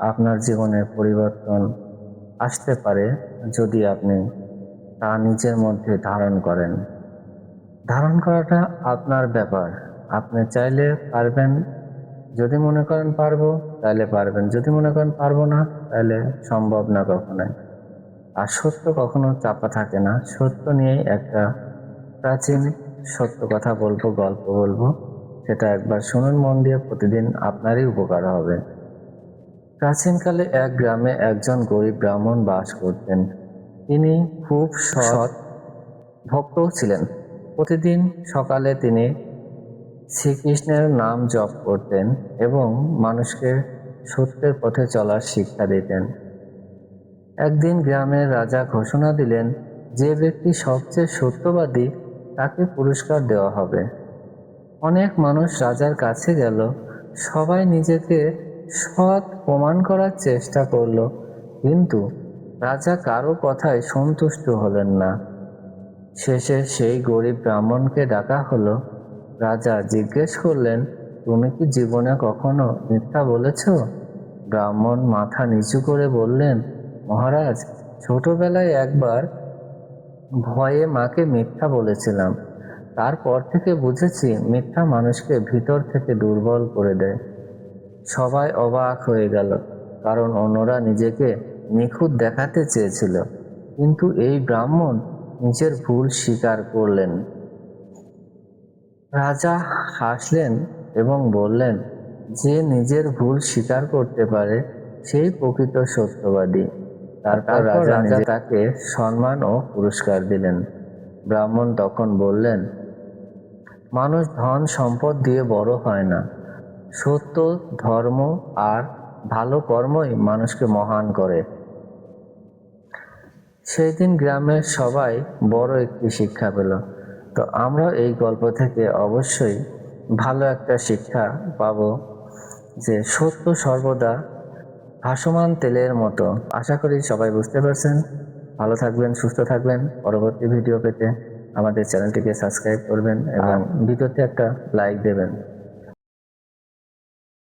আপনার জীবনে পরিবর্তন আসতে পারে যদি আপনি তা নিজের মধ্যে ধারণ করেন। ধারণ করাটা আপনার ব্যাপার। আপনি চাইলে পারবেন, যদি মনে করেন পারবো তাহলে পারবেন, যদি মনে করেন পারবো না তাহলে সম্ভব না কখনোই। আর সত্য কখনো চাপা থাকে না। সত্য নিয়েই একটা প্রাচীন সত্য কথা বলবো, গল্প বলবো, সেটা একবার শুনুন মন দিয়ে, প্রতিদিন আপনারই উপকার হবে। প্রাচীনকালে এক গ্রামে একজন গরিব ব্রাহ্মণ বাস করতেন। তিনি খুব সৎ ভক্তও ছিলেন। প্রতিদিন সকালে তিনি শ্রীকৃষ্ণের নাম জপ করতেন এবং মানুষকে সত্যের পথে চলার শিক্ষা দিতেন। একদিন গ্রামের রাজা ঘোষণা দিলেন, যে ব্যক্তি সবচেয়ে সত্যবাদী তাকে পুরস্কার দেওয়া হবে। অনেক মানুষ রাজার কাছে গেল, সবাই নিজেকে সৎ প্রমাণ করার চেষ্টা করলো, কিন্তু রাজা কারো কথায় সন্তুষ্ট হলেন না। শেষে সেই গরিব ব্রাহ্মণকে ডাকা হলো। রাজা জিজ্ঞেস করলেন, তুমি কি জীবনে কখনো মিথ্যা বলেছ? ব্রাহ্মণ মাথা নিচু করে বললেন, মহারাজ, ছোটবেলায় একবার ভয়ে মাকে মিথ্যা বলেছিলাম। তারপর থেকে বুঝেছি মিথ্যা মানুষকে ভিতর থেকে দুর্বল করে দেয়। সবাই অবাক হয়ে গেল, কারণ অন্যরা নিজেকে নিখুঁত দেখাতে চেয়েছিল, কিন্তু এই ব্রাহ্মণ নিজের ভুল স্বীকার করলেন। রাজা হাসলেন এবং বললেন, যে নিজের ভুল স্বীকার করতে পারে সেই প্রকৃত সত্যবাদী। তারপর রাজা তাকে সম্মান ও পুরস্কার দিলেন। ব্রাহ্মণ তখন বললেন, মানুষ ধন সম্পদ দিয়ে বড় হয় না, সত্য, ধর্ম আর ভালো কর্মই মানুষকে মহান করে। সেই দিন গ্রামের সবাই বড় একটি শিক্ষা পেল। তো আমরা এই গল্প থেকে অবশ্যই ভালো একটা শিক্ষা পাবো, যে সত্য সর্বদা ভাসমান তেলের মতো। আশা করি সবাই বুঝতে পারছেন। ভালো থাকবেন, সুস্থ থাকবেন। পরবর্তী ভিডিও পেতে আমাদের চ্যানেলটিকে সাবস্ক্রাইব করবেন এবং ভিডিওতে একটা লাইক দেবেন।